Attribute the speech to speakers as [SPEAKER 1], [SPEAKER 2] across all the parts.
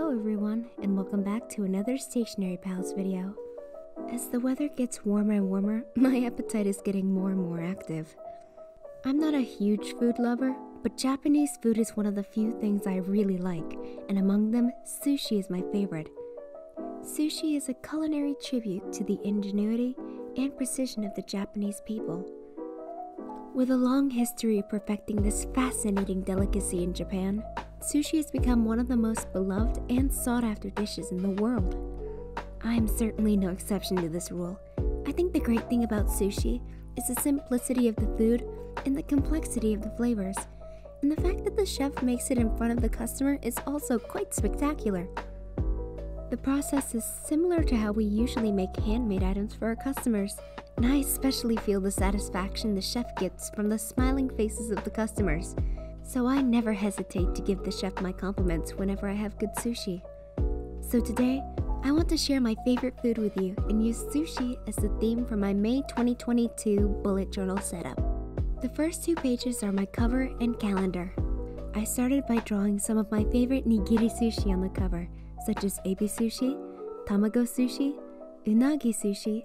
[SPEAKER 1] Hello everyone, and welcome back to another Stationery Pals video. As the weather gets warmer and warmer, my appetite is getting more and more active. I'm not a huge food lover, but Japanese food is one of the few things I really like, and among them, sushi is my favorite. Sushi is a culinary tribute to the ingenuity and precision of the Japanese people. With a long history of perfecting this fascinating delicacy in Japan, sushi has become one of the most beloved and sought-after dishes in the world. I'm certainly no exception to this rule. I think the great thing about sushi is the simplicity of the food and the complexity of the flavors, and the fact that the chef makes it in front of the customer is also quite spectacular. The process is similar to how we usually make handmade items for our customers, and I especially feel the satisfaction the chef gets from the smiling faces of the customers. So I never hesitate to give the chef my compliments whenever I have good sushi. So today, I want to share my favorite food with you and use sushi as the theme for my May 2022 bullet journal setup. The first two pages are my cover and calendar. I started by drawing some of my favorite nigiri sushi on the cover, such as ebi sushi, tamago sushi, unagi sushi,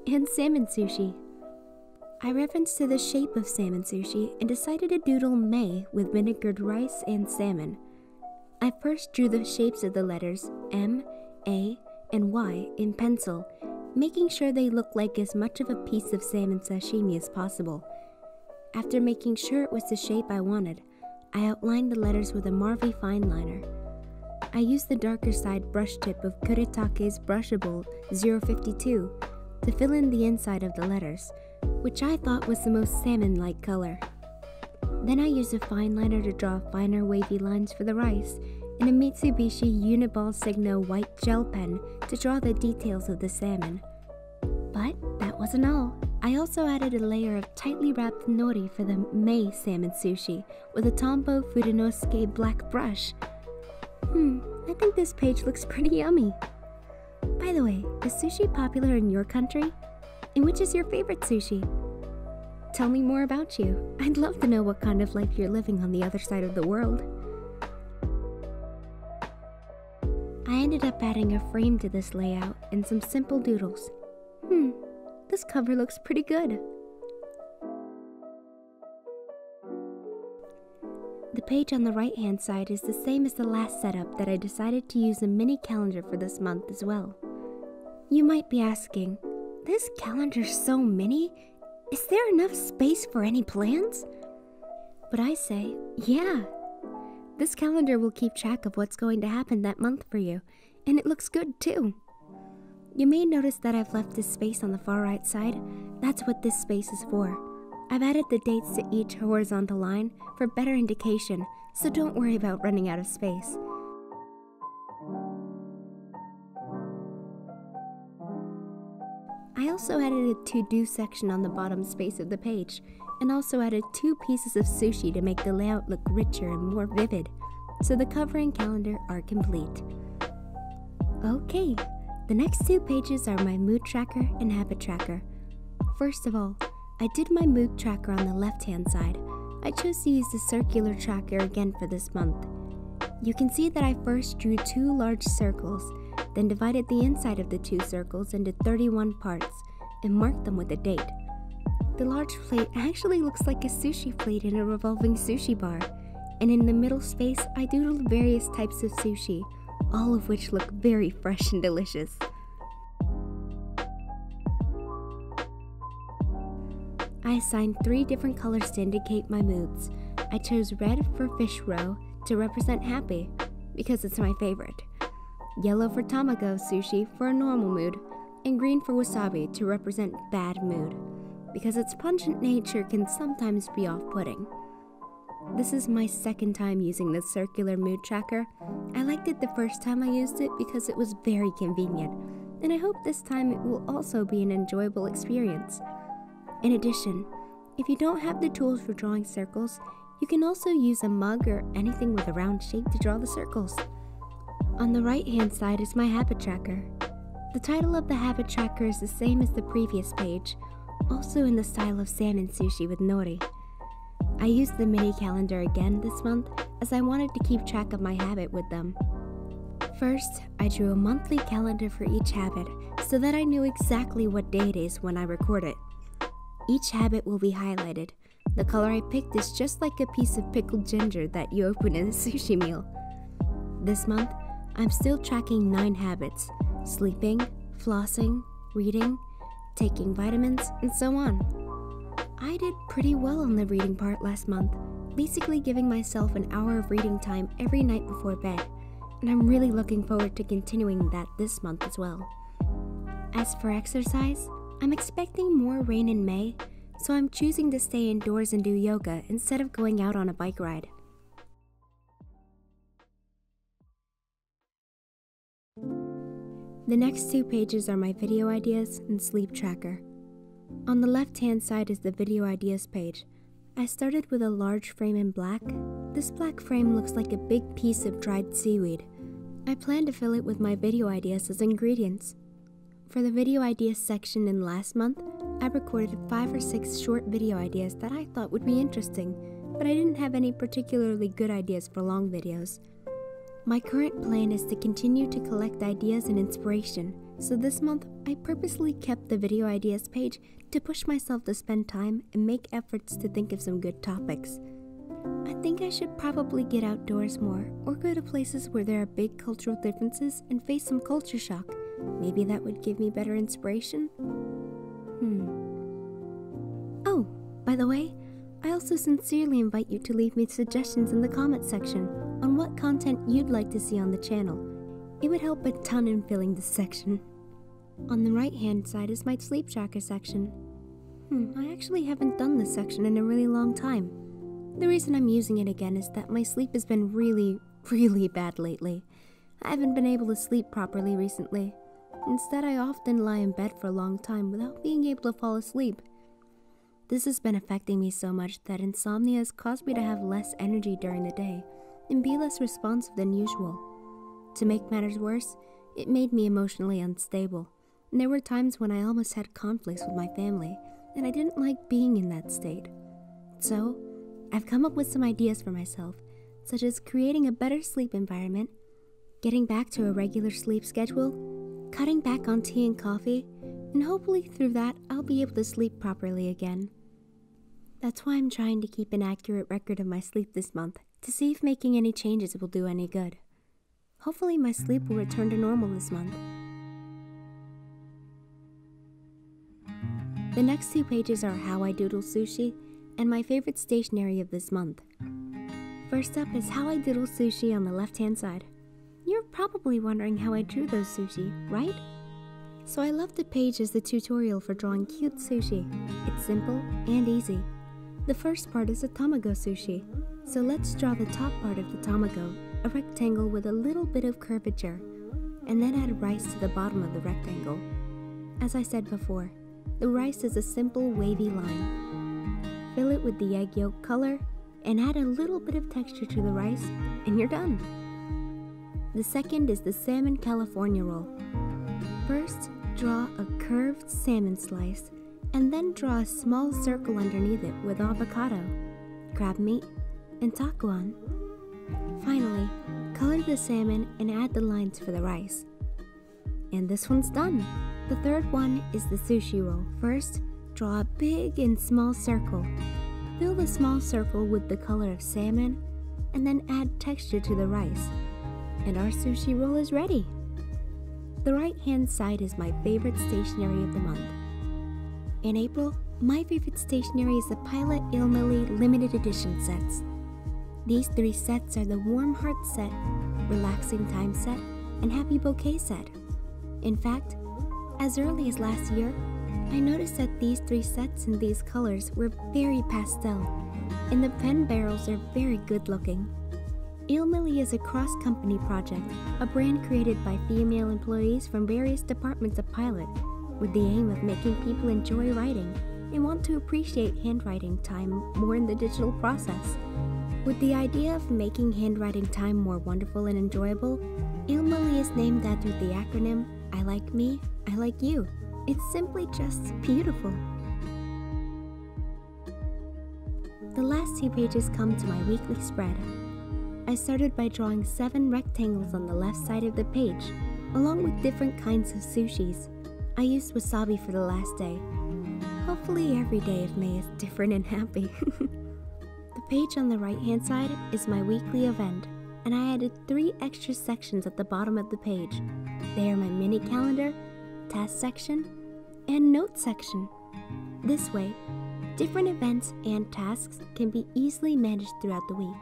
[SPEAKER 1] and salmon sushi. I referenced to the shape of salmon sushi and decided to doodle May with vinegared rice and salmon. I first drew the shapes of the letters M, A, and Y in pencil, making sure they look like as much of a piece of salmon sashimi as possible. After making sure it was the shape I wanted, I outlined the letters with a Marvy fine liner. I used the darker side brush tip of Kuretake's Brushable 052 to fill in the inside of the letters, which I thought was the most salmon-like color. Then I used a fine liner to draw finer wavy lines for the rice, and a Mitsubishi Uni-ball Signo white gel pen to draw the details of the salmon. But that wasn't all. I also added a layer of tightly wrapped nori for the May salmon sushi with a Tombow Fudenosuke black brush. I think this page looks pretty yummy. By the way, is sushi popular in your country? And which is your favorite sushi? Tell me more about you. I'd love to know what kind of life you're living on the other side of the world. I ended up adding a frame to this layout and some simple doodles. This cover looks pretty good. The page on the right hand side is the same as the last setup that I decided to use a mini calendar for this month as well. You might be asking, this calendar's so mini? Is there enough space for any plans? But I say, yeah. This calendar will keep track of what's going to happen that month for you, and it looks good too. You may notice that I've left this space on the far right side. That's what this space is for. I've added the dates to each horizontal line for better indication, so don't worry about running out of space. I also added a to-do section on the bottom space of the page, and also added 2 pieces of sushi to make the layout look richer and more vivid, so the cover and calendar are complete. Okay, the next 2 pages are my mood tracker and habit tracker. First of all, I did my mood tracker on the left-hand side. I chose to use the circular tracker again for this month. You can see that I first drew 2 large circles, then divided the inside of the 2 circles into 31 parts and marked them with a date. The large plate actually looks like a sushi plate in a revolving sushi bar, and in the middle space I doodled various types of sushi, all of which look very fresh and delicious. I assigned 3 different colors to indicate my moods. I chose red for fish roe to represent happy, because it's my favorite, yellow for tamago sushi for a normal mood, and green for wasabi to represent bad mood, because its pungent nature can sometimes be off-putting. This is my second time using this circular mood tracker. I liked it the first time I used it because it was very convenient, and I hope this time it will also be an enjoyable experience. In addition, if you don't have the tools for drawing circles, you can also use a mug or anything with a round shape to draw the circles. On the right hand side is my habit tracker. The title of the habit tracker is the same as the previous page, also in the style of salmon sushi with nori. I used the mini calendar again this month as I wanted to keep track of my habit with them. First, I drew a monthly calendar for each habit so that I knew exactly what day it is when I record it. Each habit will be highlighted. The color I picked is just like a piece of pickled ginger that you open in a sushi meal. This month, I'm still tracking 9 habits: sleeping, flossing, reading, taking vitamins, and so on. I did pretty well on the reading part last month, basically giving myself an hour of reading time every night before bed, and I'm really looking forward to continuing that this month as well. As for exercise, I'm expecting more rain in May, so I'm choosing to stay indoors and do yoga instead of going out on a bike ride. The next 2 pages are my video ideas and sleep tracker. On the left-hand side is the video ideas page. I started with a large frame in black. This black frame looks like a big piece of dried seaweed. I plan to fill it with my video ideas as ingredients. For the video ideas section in last month, I recorded 5 or 6 short video ideas that I thought would be interesting, but I didn't have any particularly good ideas for long videos. My current plan is to continue to collect ideas and inspiration, so this month I purposely kept the video ideas page to push myself to spend time and make efforts to think of some good topics. I think I should probably get outdoors more or go to places where there are big cultural differences and face some culture shock. Maybe that would give me better inspiration? Oh, by the way, I also sincerely invite you to leave me suggestions in the comment section on what content you'd like to see on the channel. It would help a ton in filling this section. On the right hand side is my sleep tracker section. I actually haven't done this section in a really long time. The reason I'm using it again is that my sleep has been really bad lately. I haven't been able to sleep properly recently. Instead, I often lie in bed for a long time without being able to fall asleep. This has been affecting me so much that insomnia has caused me to have less energy during the day and be less responsive than usual. To make matters worse, it made me emotionally unstable, and there were times when I almost had conflicts with my family, and I didn't like being in that state. So, I've come up with some ideas for myself, such as creating a better sleep environment, getting back to a regular sleep schedule, cutting back on tea and coffee, and hopefully through that I'll be able to sleep properly again. That's why I'm trying to keep an accurate record of my sleep this month, to see if making any changes will do any good. Hopefully my sleep will return to normal this month. The next 2 pages are how I doodle sushi and my favorite stationery of this month. First up is how I doodle sushi on the left-hand side. You're probably wondering how I drew those sushi, right? So I left the page as the tutorial for drawing cute sushi. It's simple and easy. The first part is a tamago sushi, so let's draw the top part of the tamago, a rectangle with a little bit of curvature, and then add rice to the bottom of the rectangle. As I said before, the rice is a simple wavy line. Fill it with the egg yolk color, and add a little bit of texture to the rice, and you're done. The second is the salmon California roll. First, draw a curved salmon slice, and then draw a small circle underneath it with avocado, crab meat, and takuan. Finally, color the salmon and add the lines for the rice. And this one's done. The third one is the sushi roll. First, draw a big and small circle. Fill the small circle with the color of salmon, and then add texture to the rice. And our sushi roll is ready. The right-hand side is my favorite stationery of the month. In April, my favorite stationery is the Pilot ILMILY limited edition sets. These 3 sets are the Warm Heart set, Relaxing Time set, and Happy Bouquet set. In fact, as early as last year, I noticed that these 3 sets in these colors were very pastel, and the pen barrels are very good looking. ILMILY is a cross-company project, a brand created by female employees from various departments of Pilot, with the aim of making people enjoy writing and want to appreciate handwriting time more in the digital process. With the idea of making handwriting time more wonderful and enjoyable, ILMILY is named after the acronym I like me, I like you. It's simply just beautiful. The last 2 pages come to my weekly spread. I started by drawing 7 rectangles on the left side of the page, along with different kinds of sushis. I used wasabi for the last day. Hopefully every day of May is different and happy. The page on the right hand side is my weekly event, and I added 3 extra sections at the bottom of the page. They are my mini calendar, task section, and note section. This way, different events and tasks can be easily managed throughout the week.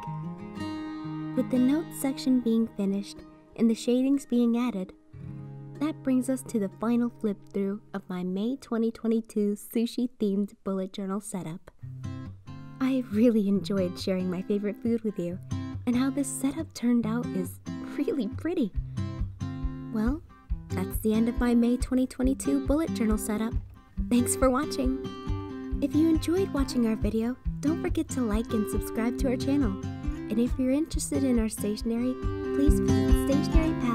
[SPEAKER 1] With the notes section being finished and the shadings being added, that brings us to the final flip through of my May 2022 sushi themed bullet journal setup. I really enjoyed sharing my favorite food with you, and how this setup turned out is really pretty. Well, that's the end of my May 2022 bullet journal setup. Thanks for watching! If you enjoyed watching our video, don't forget to like and subscribe to our channel. And if you're interested in our stationery, please visit Stationery Pal